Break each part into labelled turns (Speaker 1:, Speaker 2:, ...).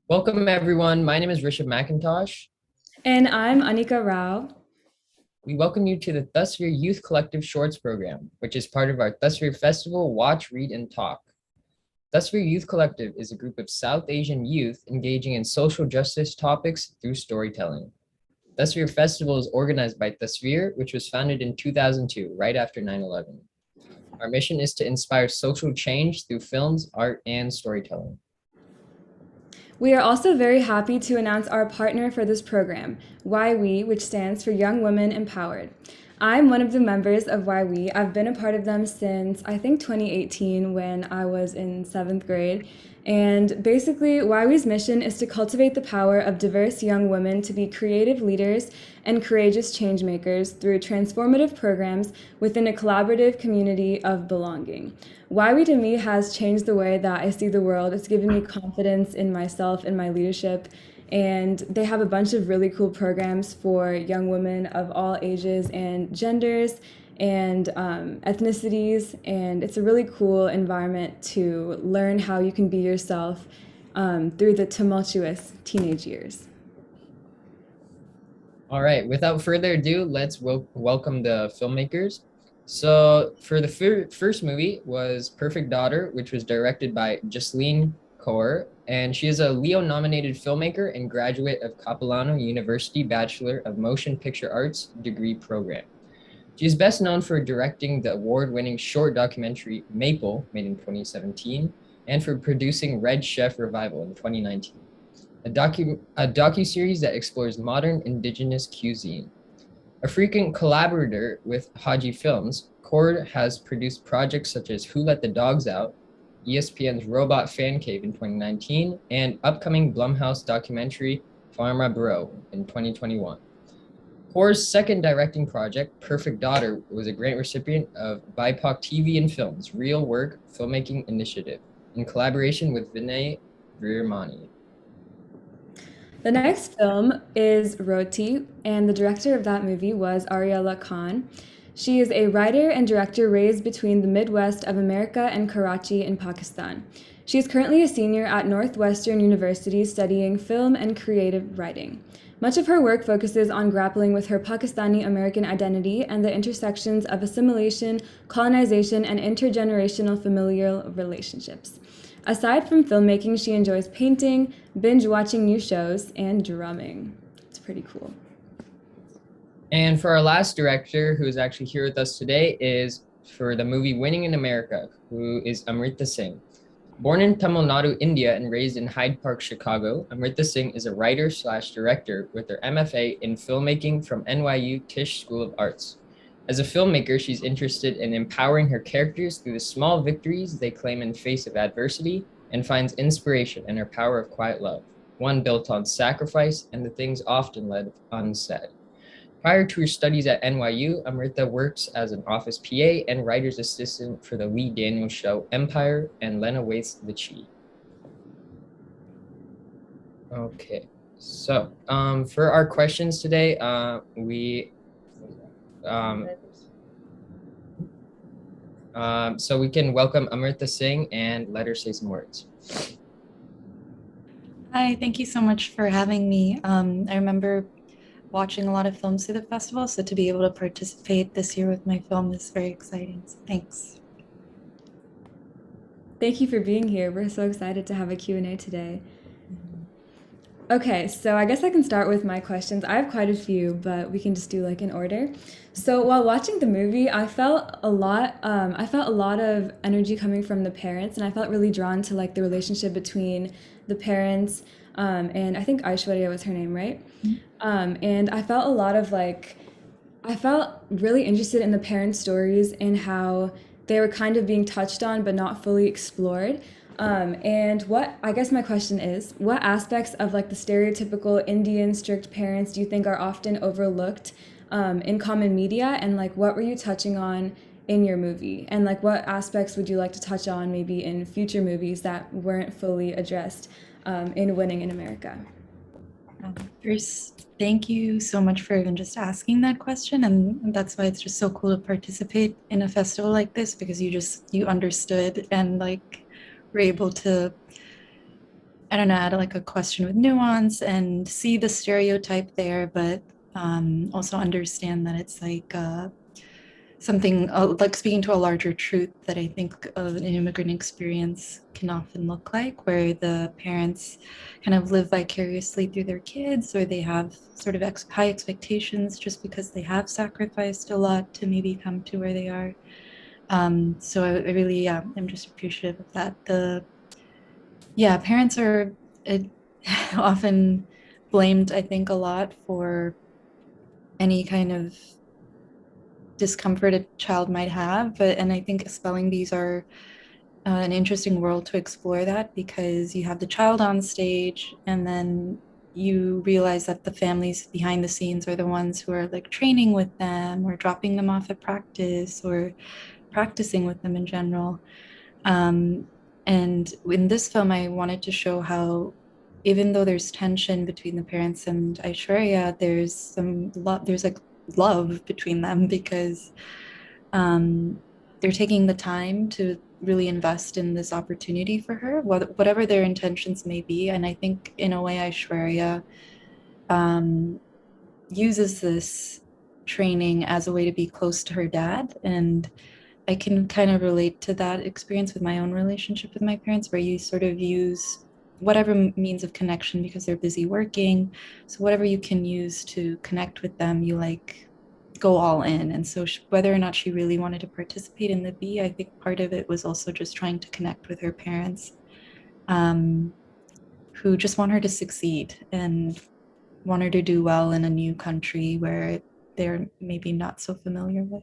Speaker 1: Welcome, everyone. My name is Rishabh McIntosh.
Speaker 2: And I'm Anika Rao.
Speaker 1: We welcome you to the Tasveer Youth Collective Shorts program, which is part of our Tasveer Festival Watch, Read, and Talk. Tasveer Youth Collective is a group of South Asian youth engaging in social justice topics through storytelling. Tasveer Festival is organized by Tasveer, which was founded in 2002, right after 9/11. Our mission is to inspire social change through films, art, and storytelling.
Speaker 2: We are also very happy to announce our partner for this program, Why We, which stands for Young Women Empowered. I'm one of the members of Why We. I've been a part of them since I think 2018 when I was in 7th grade. And basically, Why We's mission is to cultivate the power of diverse young women to be creative leaders and courageous change makers through transformative programs within a collaborative community of belonging. Why We to me has changed the way that I see the world. It's given me confidence in myself and my leadership. And they have a bunch of really cool programs for young women of all ages and genders and ethnicities. And it's a really cool environment to learn how you can be yourself through the tumultuous teenage years.
Speaker 1: All right, without further ado, let's welcome the filmmakers. So for the first movie was Perfect Daughter, which was directed by Jasleen Kaur, and she is a Leo-nominated filmmaker and graduate of Capilano University Bachelor of Motion Picture Arts degree program. She is best known for directing the award-winning short documentary Maple, made in 2017, and for producing Red Chef Revival in 2019, a docu-series that explores modern indigenous cuisine. A frequent collaborator with Haji Films, Kaur has produced projects such as Who Let the Dogs Out, ESPN's Robot Fan Cave in 2019, and upcoming Blumhouse documentary Pharma Bro in 2021. Kaur's second directing project, Perfect Daughter, was a grant recipient of BIPOC TV and Films Real Work Filmmaking Initiative in collaboration with Vinay Virmani.
Speaker 2: The next film is Roti, and the director of that movie was Ariella Khan. She is a writer and director raised between the Midwest of America and Karachi in Pakistan. She is currently a senior at Northwestern University studying film and creative writing. Much of her work focuses on grappling with her Pakistani American identity and the intersections of assimilation, colonization, and intergenerational familial relationships. Aside from filmmaking, she enjoys painting, binge watching new shows, and drumming. It's pretty cool.
Speaker 1: And for our last director, who is actually here with us today, is for the movie Winning in America, who is Amrita Singh. Born in Tamil Nadu, India, and raised in Hyde Park, Chicago, Amrita Singh is a writer/director with her MFA in filmmaking from NYU Tisch School of Arts. As a filmmaker, she's interested in empowering her characters through the small victories they claim in face of adversity and finds inspiration in her power of quiet love, one built on sacrifice and the things often left unsaid. Prior to her studies at NYU, Amrita works as an office PA and writer's assistant for the Lee Daniels show Empire and Lena Waithe's The Chi. Okay, so for our questions today, so we can welcome Amrita Singh and let her say some words.
Speaker 3: Hi, thank you so much for having me. I remember watching a lot of films through the festival, so to be able to participate this year with my film is very exciting. So thanks.
Speaker 2: Thank you for being here. We're so excited to have a Q&A today. Okay, so I guess I can start with my questions. I have quite a few, but we can just do like in order. So while watching the movie, I felt a lot of energy coming from the parents, and I felt really drawn to like the relationship between the parents, and I think Aishwarya was her name, right? And I felt a lot of like, I felt really interested in the parents' stories and how they were kind of being touched on but not fully explored. And what I guess my question is, what aspects of like the stereotypical Indian strict parents do you think are often overlooked in common media, and like what were you touching on in your movie, and like what aspects would you like to touch on maybe in future movies that weren't fully addressed in Winning in America?
Speaker 3: First, thank you so much for even just asking that question, and that's why it's just so cool to participate in a festival like this, because you understood and like were able to I don't know, add like a question with nuance and see the stereotype there, but also understand that it's like something like speaking to a larger truth that I think of an immigrant experience can often look like, where the parents kind of live vicariously through their kids, or they have sort of high expectations just because they have sacrificed a lot to maybe come to where they are. So I really, yeah, I'm just appreciative of that. Parents are uh, often blamed, I think, a lot for any kind of discomfort a child might have. And I think spelling bees are an interesting world to explore that, because you have the child on stage and then you realize that the families behind the scenes are the ones who are like training with them or dropping them off at practice or practicing with them in general. Um, and in this film, I wanted to show how, even though there's tension between the parents and Aishwarya, there's like love between them, because um, they're taking the time to really invest in this opportunity for her, whatever their intentions may be. And I think in a way, Aishwarya um, uses this training as a way to be close to her dad. And I can kind of relate to that experience with my own relationship with my parents, where you sort of use whatever means of connection because they're busy working. So whatever you can use to connect with them, you like go all in. And so whether or not she really wanted to participate in the bee, I think part of it was also just trying to connect with her parents, um, who just want her to succeed and want her to do well in a new country where they're maybe not so familiar with.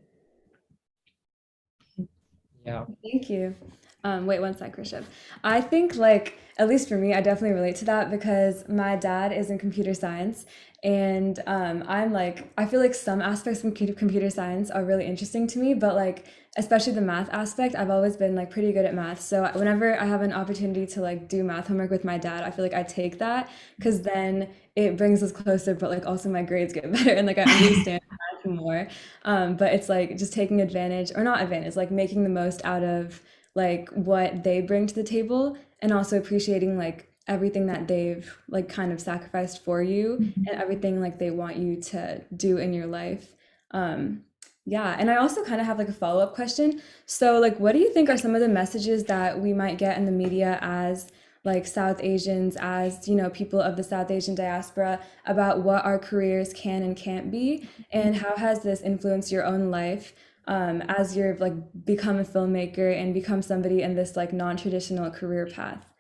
Speaker 1: Yeah.
Speaker 2: Thank you. Wait one sec, Rishabh. I think, like, at least for me, I definitely relate to that because my dad is in computer science, and I'm like, I feel like some aspects of computer science are really interesting to me, but like, especially the math aspect, I've always been like pretty good at math. So whenever I have an opportunity to like do math homework with my dad, I feel like I take that because then it brings us closer, but like also my grades get better and like I understand math more. But it's like just taking advantage, or not advantage, like making the most out of like what they bring to the table, and also appreciating like everything that they've like kind of sacrificed for you and everything like they want you to do in your life. Um, yeah, and I also kind of have like a follow-up question. So, like, what do you think are some of the messages that we might get in the media as like South Asians, as people of the South Asian diaspora, about what our careers can and can't be, and how has this influenced your own life as you've like become a filmmaker and become somebody in this like non-traditional career path?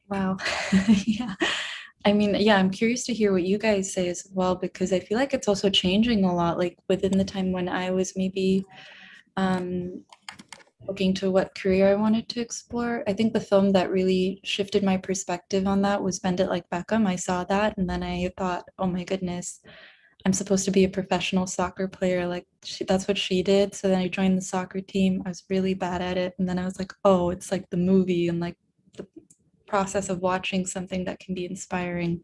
Speaker 3: Wow. Yeah. I mean, yeah, I'm curious to hear what you guys say as well, because I feel like it's also changing a lot, like within the time when I was maybe um, looking to what career I wanted to explore. I think the film that really shifted my perspective on that was Bend It Like Beckham. I saw that and then I thought, oh my goodness, I'm supposed to be a professional soccer player. Like that's what she did. So then I joined the soccer team. I was really bad at it. And then I was like, oh, it's like the movie and like the process of watching something that can be inspiring.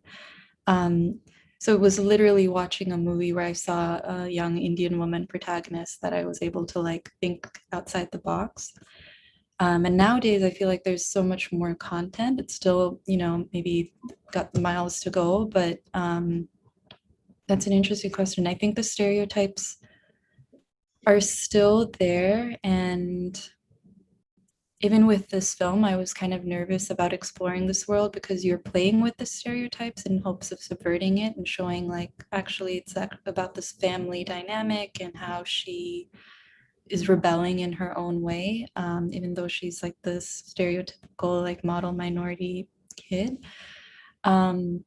Speaker 3: Um, so it was literally watching a movie where I saw a young Indian woman protagonist that I was able to like think outside the box. And nowadays, I feel like there's so much more content. It's still, maybe got miles to go, but that's an interesting question. I think the stereotypes are still there, and even with this film, I was kind of nervous about exploring this world because you're playing with the stereotypes in hopes of subverting it and showing like actually it's about this family dynamic and how she is rebelling in her own way, even though she's like this stereotypical like model minority kid. Um,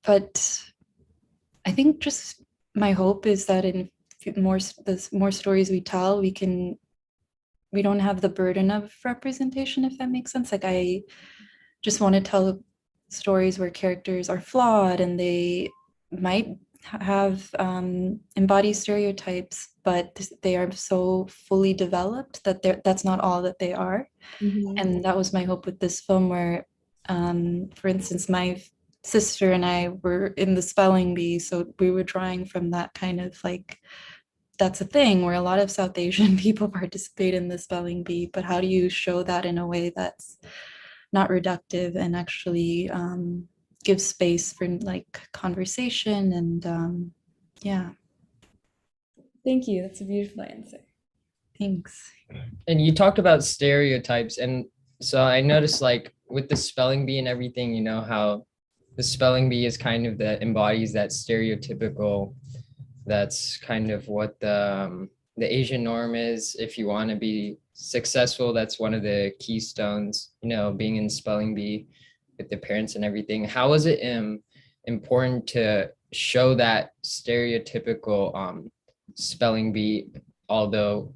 Speaker 3: but I think just my hope is that in the more stories we tell, we don't have the burden of representation, if that makes sense. Like I just want to tell stories where characters are flawed and they might have embody stereotypes, but they are so fully developed that that's not all that they are.
Speaker 2: Mhm.
Speaker 3: And that was my hope with this film, where, for instance, my sister and I were in the spelling bee, so we were drawing from that kind of like that's a thing where a lot of South Asian people participate in the spelling bee, but how do you show that in a way that's not reductive and actually give space for like conversation and yeah.
Speaker 2: Thank you. That's a beautiful answer.
Speaker 3: Thanks.
Speaker 1: And you talked about stereotypes, and so I noticed like with the spelling bee and everything, you know how the spelling bee is kind of that embodies that stereotypical, that's kind of what the Asian norm is. If you want to be successful, that's one of the keystones, you know, being in spelling bee with the parents and everything. How was it important to show that stereotypical spelling bee, although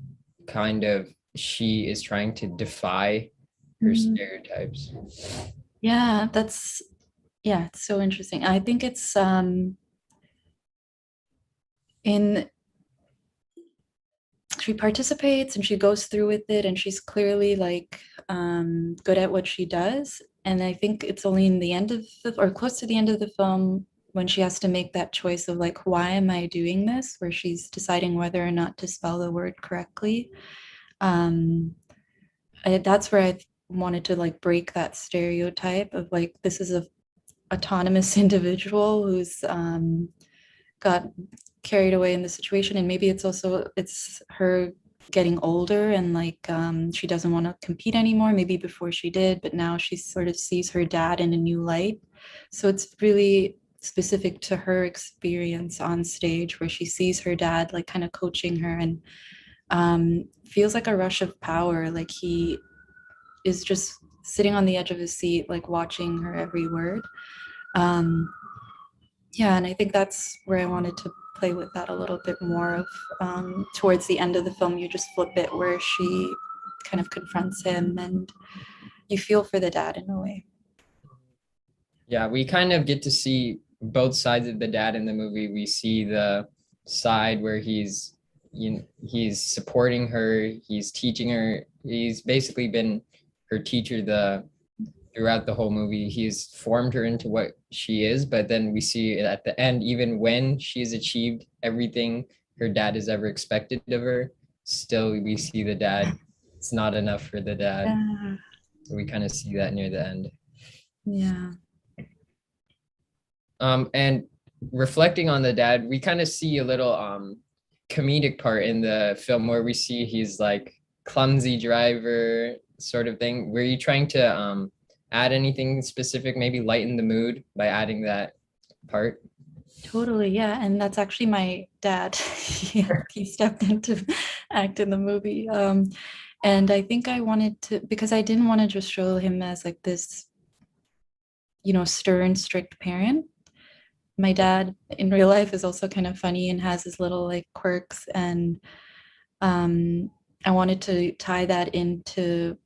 Speaker 1: kind of she is trying to defy her stereotypes?
Speaker 3: Yeah, it's so interesting. I think it's in she participates and she goes through with it, and she's clearly like good at what she does. And I think it's only in the end of or close to the end of the film when she has to make that choice of like, why am I doing this? Where she's deciding whether or not to spell the word correctly. That's where I wanted to like break that stereotype of like, this is a autonomous individual who's got carried away in the situation, and maybe it's her getting older and like she doesn't want to compete anymore, maybe before she did, but now she sort of sees her dad in a new light. So it's really specific to her experience on stage where she sees her dad like kind of coaching her, and feels like a rush of power, like he is just sitting on the edge of his seat like watching her every word. Yeah, and I think that's where I wanted to play with that a little bit more of towards the end of the film, you just flip it where she kind of confronts him and you feel for the dad in a way.
Speaker 1: Yeah, we kind of get to see both sides of the dad in the movie. We see the side where he's, you know, he's supporting her, he's teaching her, he's basically been her teacher throughout the whole movie. He's formed her into what she is, but then we see at the end, even when she's achieved everything her dad has ever expected of her, still we see the dad, it's not enough for the dad. So we kind of see that near the end.
Speaker 3: Yeah.
Speaker 1: And reflecting on the dad, we kind of see a little comedic part in the film where we see he's like clumsy driver sort of thing. Were you trying to add anything specific, maybe lighten the mood by adding that part?
Speaker 3: Totally, yeah. And that's actually my dad. He stepped in to act in the movie. And I think I wanted to, because I didn't want to just show him as like this, you know, stern, strict parent. My dad in real life is also kind of funny and has his little like quirks. And I wanted to tie that into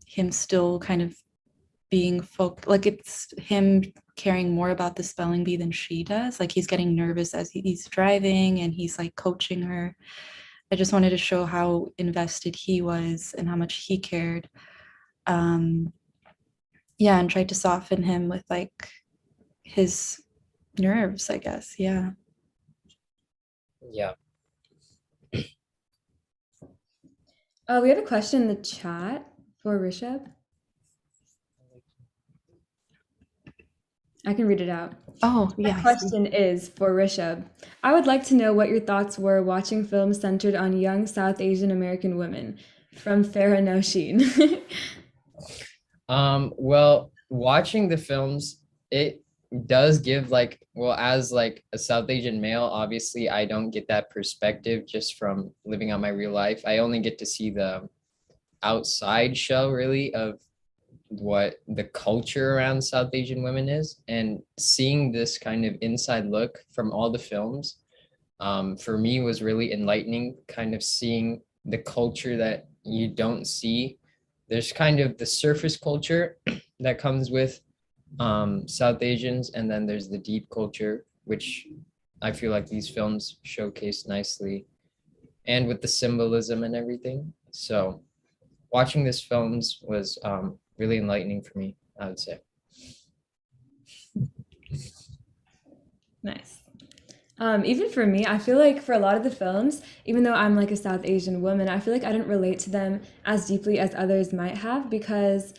Speaker 3: him still kind of being like it's him caring more about the spelling bee than she does. Like he's getting nervous as he's driving and he's like coaching her. I just wanted to show how invested he was and how much he cared. Yeah, and tried to soften him with like his nerves, I guess. Yeah.
Speaker 1: Yeah.
Speaker 2: We have a question in the chat for Rishabh. I can read it out.
Speaker 3: Oh, yeah.
Speaker 2: The question is for Rishabh. I would like to know what your thoughts were watching films centered on young South Asian American women. From Farah Noshin.
Speaker 1: Well, watching the films, it does give like, well, as like a South Asian male, obviously I don't get that perspective just from living out my real life. I only get to see the outside show really of what the culture around South Asian women is, and seeing this kind of inside look from all the films, for me was really enlightening, kind of seeing the culture that you don't see. There's kind of the surface culture that comes with South Asians, and then there's the deep culture, which I feel like these films showcase nicely, and with the symbolism and everything. So watching these films was really enlightening for me, I would say.
Speaker 2: Nice. Even for me, I feel like for a lot of the films, even though I'm like a South Asian woman, I feel like I didn't relate to them as deeply as others might have, because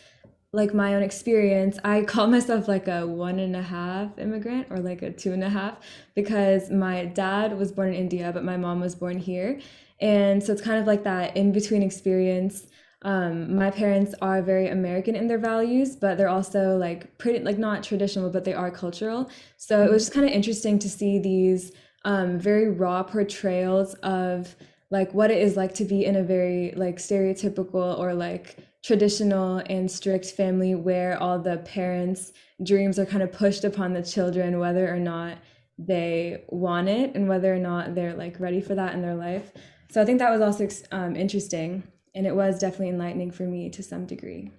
Speaker 2: like my own experience, I call myself like a 1.5 immigrant or like a 2.5 because my dad was born in India, but my mom was born here. And so it's kind of like that in between experience. My parents are very American in their values, but they're also like pretty, like not traditional, but they are cultural. So it was just kind of interesting to see these very raw portrayals of like what it is like to be in a very like stereotypical or like traditional and strict family where all the parents' dreams are kind of pushed upon the children, whether or not they want it and whether or not they're like ready for that in their life. So I think that was also interesting, and it was definitely enlightening for me to some degree.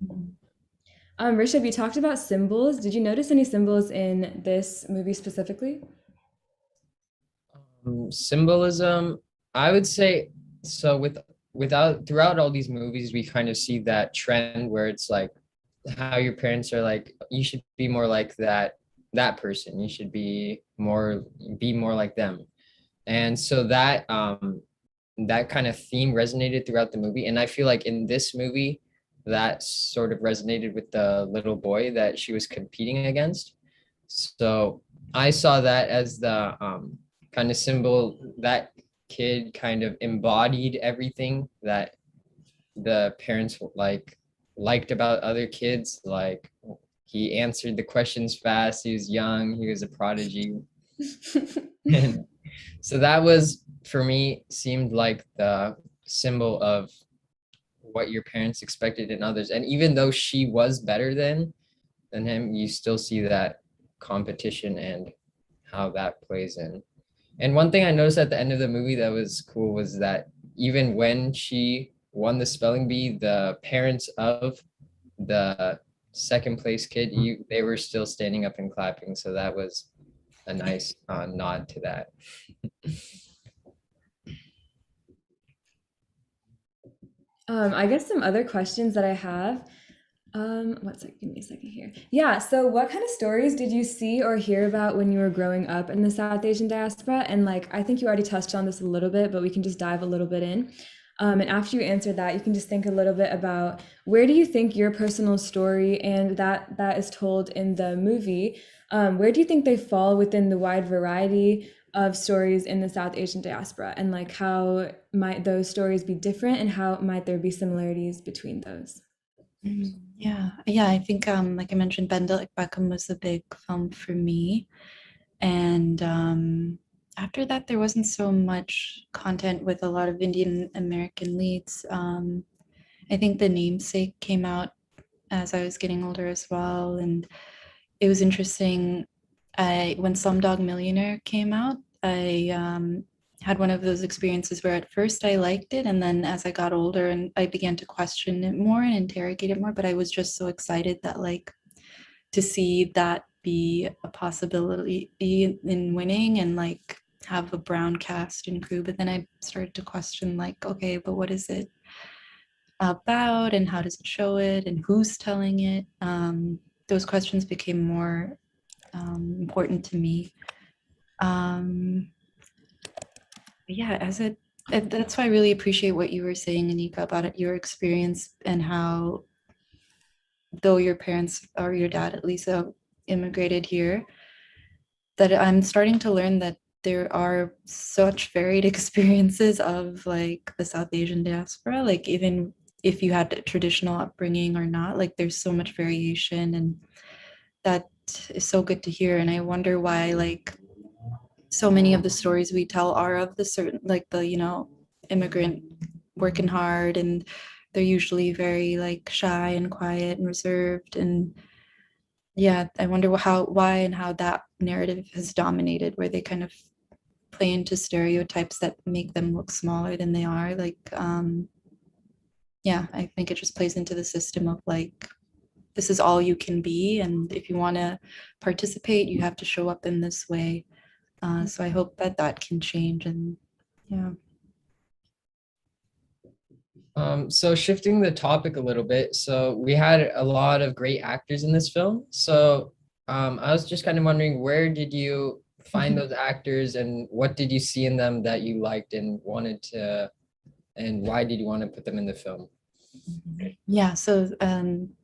Speaker 3: Mhm.
Speaker 2: Rishabh, you talked about symbols. Did you notice any symbols in this movie specifically?
Speaker 1: Symbolism, I would say, so without throughout all these movies, we kind of see that trend where it's like how your parents are like, you should be more like that person. You should be more like them. And so that kind of theme resonated throughout the movie. And I feel like in this movie, that sort of resonated with the little boy that she was competing against. So I saw that as the kind of symbol that kid kind of embodied everything that the parents liked about other kids. Like he answered the questions fast. He was young. He was a prodigy. And so that was for me seemed like the symbol of what your parents expected in others. And even though she was better than him, you still see that competition and how that plays in. And one thing I noticed at the end of the movie that was cool was that even when she won the spelling bee, the parents of the second place kid, they were still standing up and clapping. So that was a nice nod to that.
Speaker 2: I guess some other questions that I have. One second, give me a second here. Yeah, so what kind of stories did you see or hear about when you were growing up in the South Asian diaspora? And like, I think you already touched on this a little bit, but we can just dive a little bit in. And after you answer that, you can just think a little bit about where do you think your personal story and that is told in the movie, where do you think they fall within the wide variety of stories in the South Asian diaspora? And like, how might those stories be different and how might there be similarities between those?
Speaker 3: Yeah, yeah. I think, like I mentioned, Bendel Beckham was a big film for me, and after that, there wasn't so much content with a lot of Indian American leads. I think The Namesake came out as I was getting older as well, and it was interesting. When Slumdog Millionaire came out, I had one of those experiences where at first I liked it, and then as I got older and I began to question it more and interrogate it more, but I was just so excited that like to see that be a possibility in winning and like have a brown cast and crew. But then I started to question like, okay, but what is it about and how does it show it and who's telling it? Those questions became more important to me. Um, yeah, that's why I really appreciate what you were saying, Anika, about it, your experience and how, though your parents or your dad at least immigrated here, that I'm starting to learn that there are such varied experiences of like the South Asian diaspora, like even if you had a traditional upbringing or not, like there's so much variation, and that is so good to hear. And I wonder why like so many of the stories we tell are of the certain like the immigrant working hard, and they're usually very like shy and quiet and reserved. And yeah, I wonder why and how that narrative has dominated, where they kind of play into stereotypes that make them look smaller than they are. Like yeah, I think it just plays into the system of like, this is all you can be, and if you want to participate you have to show up in this way. So I hope that that can change. And yeah.
Speaker 1: So shifting the topic a little bit, so we had a lot of great actors in this film. So I was just kind of wondering, where did you find those actors and what did you see in them that you liked and wanted to, and why did you want to put them in the film?
Speaker 3: Yeah, so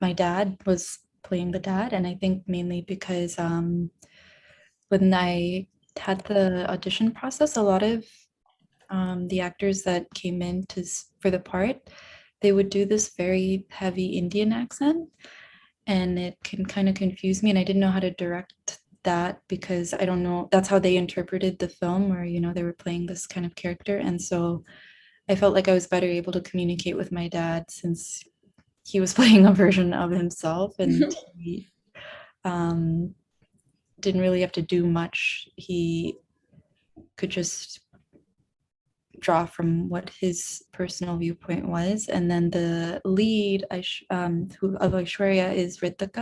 Speaker 3: my dad was playing the dad, and I think mainly because when I had the audition process, a lot of the actors that came in for the part, they would do this very heavy Indian accent, and it can kind of confuse me, and I didn't know how to direct that because I don't know, that's how they interpreted the film where, you know, they were playing this kind of character. And so I felt like I was better able to communicate with my dad since he was playing a version of himself, and he um, didn't really have to do much. He could just draw from what his personal viewpoint was. And then the lead of Aishwarya is Ritika,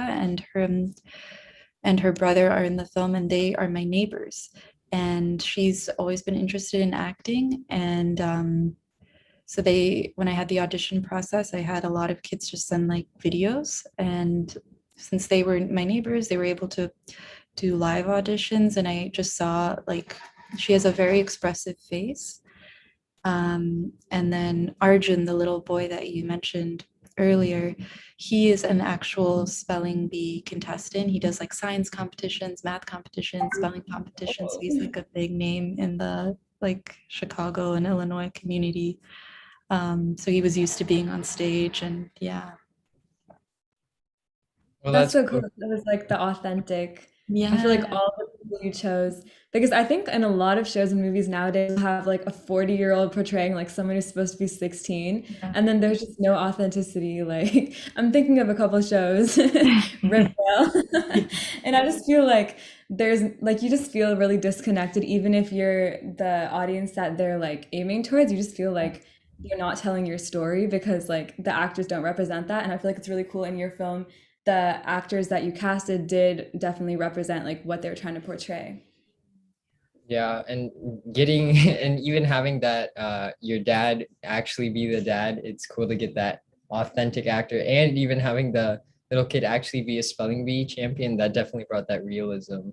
Speaker 3: and her brother are in the film, and they are my neighbors. And she's always been interested in acting. And so when I had the audition process, I had a lot of kids just send like videos. And since they were my neighbors, they were able to do live auditions. And I just saw like she has a very expressive face. And then Arjun, the little boy that you mentioned earlier, he is an actual spelling bee contestant. He does like science competitions, math competitions, spelling competitions. So he's like a big name in the like Chicago and Illinois community. So he was used to being on stage, and yeah.
Speaker 1: Well,
Speaker 2: That's
Speaker 1: that's
Speaker 2: so cool.
Speaker 1: cool.
Speaker 2: That was like the authentic. I feel like
Speaker 3: Yeah.
Speaker 2: all the people you chose, because I think in a lot of shows and movies nowadays you'll have like a 40-year-old portraying like someone who's supposed to be 16,
Speaker 3: Yeah.
Speaker 2: and then there's just no authenticity. Like I'm thinking of a couple shows, Riverdale, and I just feel like there's like you just feel really disconnected, even if you're the audience that they're like aiming towards. You just feel like you're not telling your story because like the actors don't represent that, and I feel like it's really cool in your film the actors that you casted did definitely represent like what they're trying to portray.
Speaker 1: Yeah, and getting and even having that your dad actually be the dad, it's cool to get that authentic actor, and even having the little kid actually be a spelling bee champion, that definitely brought that realism.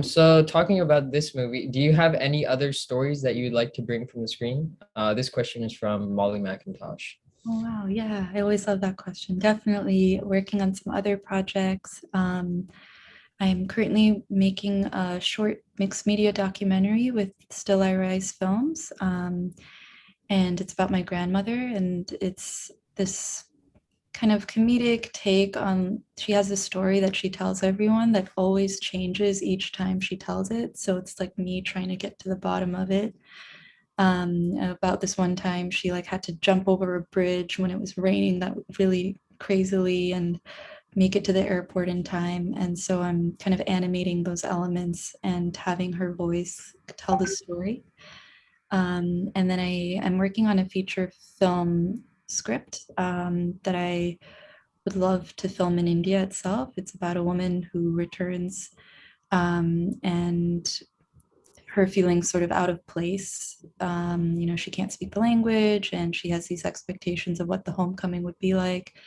Speaker 1: So talking about this movie, do you have any other stories that you'd like to bring from the screen? This question is from Molly McIntosh.
Speaker 3: Oh, wow. Yeah, I always love that question. Definitely working on some other projects. I'm currently making a short mixed media documentary with Still I Rise Films. And it's about my grandmother, and it's this kind of comedic take on, she has a story that she tells everyone that always changes each time she tells it. So it's like me trying to get to the bottom of it. About this one time she like had to jump over a bridge when it was raining that really crazily and make it to the airport in time. And so I'm kind of animating those elements and having her voice tell the story. And then I'm working on a feature film script that I would love to film in India itself. It's about a woman who returns and her feeling sort of out of place. You know, she can't speak the language and she has these expectations of what the homecoming would be like.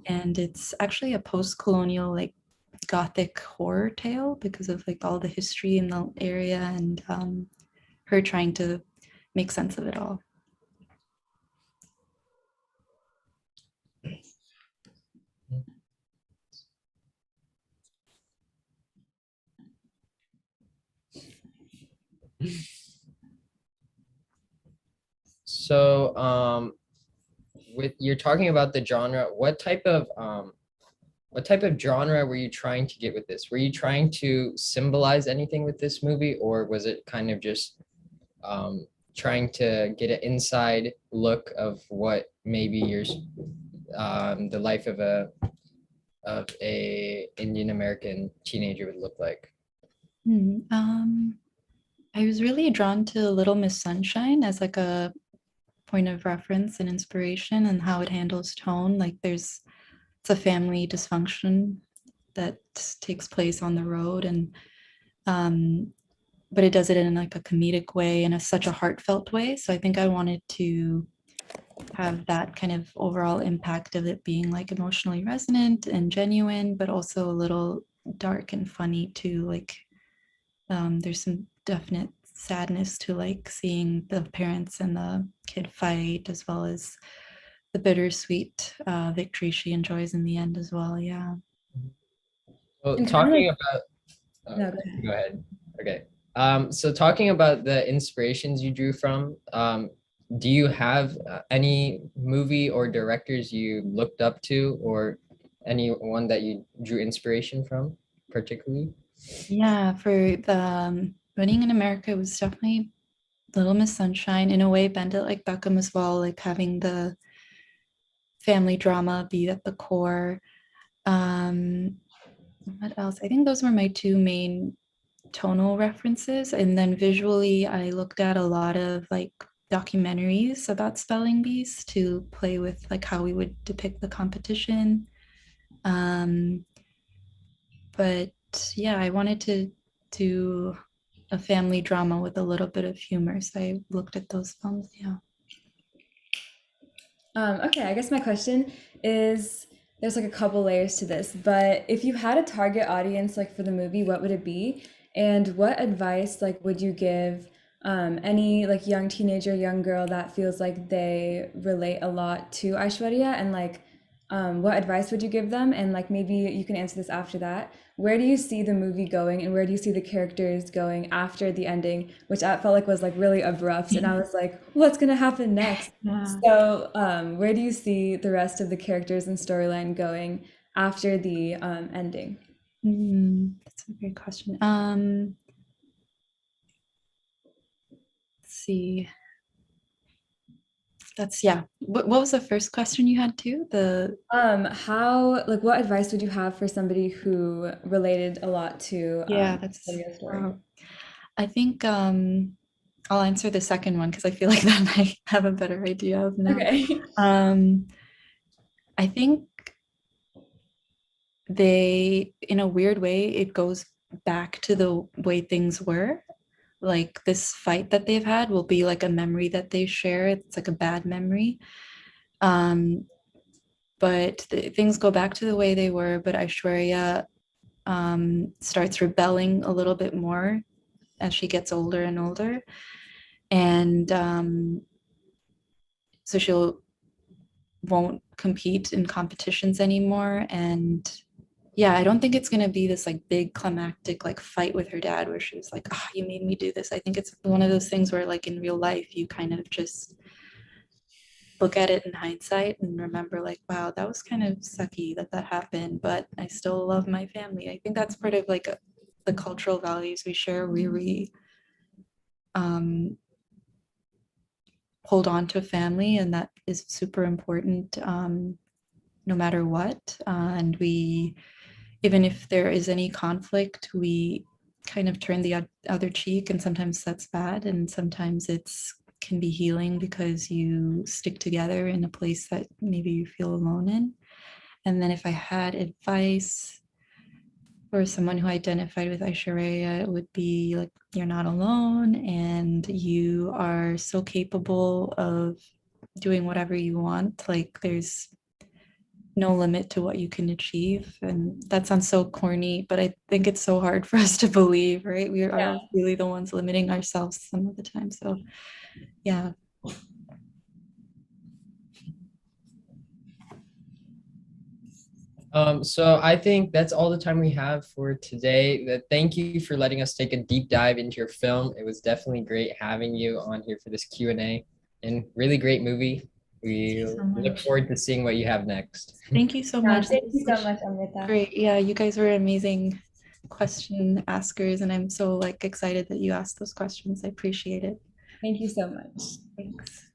Speaker 3: And it's actually a post-colonial, like gothic horror tale because of like all the history in the area and her trying to make sense of it all.
Speaker 1: So, with you're talking about the genre, what type of genre were you trying to get with this? Were you trying to symbolize anything with this movie, or was it kind of just trying to get an inside look of what maybe the life of a Indian American teenager would look like?
Speaker 3: I was really drawn to Little Miss Sunshine as like a point of reference and inspiration and how it handles tone. Like it's a family dysfunction that takes place on the road, and but it does it in like a comedic way and such a heartfelt way. So I think I wanted to have that kind of overall impact of it being like emotionally resonant and genuine, but also a little dark and funny too. Like there's some definite sadness to like seeing the parents and the kid fight, as well as the bittersweet victory she enjoys in the end as well. Yeah.
Speaker 1: Well,
Speaker 2: And kind of
Speaker 1: talking
Speaker 2: like,
Speaker 1: about,
Speaker 2: no, go ahead.
Speaker 1: go ahead. Okay. So talking about the inspirations you drew from, do you have any movie or directors you looked up to, or anyone that you drew inspiration from, particularly?
Speaker 3: Yeah, for the Running in America, it was definitely Little Miss Sunshine. In a way, Bend It Like Beckham as well, like having the family drama be at the core. What else? I think those were my two main tonal references. And then visually, I looked at a lot of like documentaries about spelling bees to play with like how we would depict the competition. Um, but yeah, I wanted to do a family drama with a little bit of humor. So I looked at those films. Yeah.
Speaker 2: Okay, I guess my question is there's like a couple layers to this, but if you had a target audience like for the movie, what would it be? And what advice like would you give any like young teenager, young girl that feels like they relate a lot to Aishwarya and like what advice would you give them? And like maybe you can answer this after that. Where do you see the movie going and where do you see the characters going after the ending, which I felt like was like really abrupt and I was like, what's gonna happen next?
Speaker 3: Yeah.
Speaker 2: So, where do you see the rest of the characters and storyline going after the ending?
Speaker 3: That's a great question. Let's see. That's yeah. What was the first question you had too? The
Speaker 2: How, like, what advice would you have for somebody who related a lot to
Speaker 3: yeah, that's
Speaker 2: Lydia's story?
Speaker 3: wow. I think I'll answer the second one because I feel like that might have a better idea of now.
Speaker 2: Okay.
Speaker 3: Um, I think they, in a weird way, it goes back to the way things were. Like this fight that they've had will be like a memory that they share. It's like a bad memory. Um, but things go back to the way they were. But Aishwarya starts rebelling a little bit more as she gets older and older. And so she'll won't compete in competitions anymore. And yeah, I don't think it's gonna be this like big climactic like fight with her dad where she was like, oh, you made me do this. I think it's one of those things where like in real life you kind of just look at it in hindsight and remember like, wow, that was kind of sucky that that happened, but I still love my family. I think that's part of like the cultural values we share. We um, hold on to family, and that is super important no matter what. And we, even if there is any conflict, we kind of turn the other cheek, and sometimes that's bad, and sometimes it's can be healing because you stick together in a place that maybe you feel alone in. And then if I had advice for someone who identified with Aishwarya, it would be like, you're not alone and you are so capable of doing whatever you want. Like there's no limit to what you can achieve. And that sounds so corny, but I think it's so hard for us to believe, right? We
Speaker 2: Yeah.
Speaker 3: are really the ones limiting ourselves some of the time. So yeah.
Speaker 1: So I think that's all the time we have for today. Thank you for letting us take a deep dive into your film. It was definitely great having you on here for this Q&A, and really great movie.
Speaker 3: Thank
Speaker 1: We
Speaker 3: you so
Speaker 1: look
Speaker 3: much.
Speaker 1: forward to seeing what you have next.
Speaker 3: Thank you so
Speaker 2: Yeah,
Speaker 3: much.
Speaker 2: thank
Speaker 3: This
Speaker 2: you
Speaker 3: was
Speaker 2: so much, Amrita.
Speaker 3: great. Yeah, you guys were amazing question askers, and I'm so like excited that you asked those questions. I appreciate it.
Speaker 2: Thank you so much.
Speaker 3: Thanks.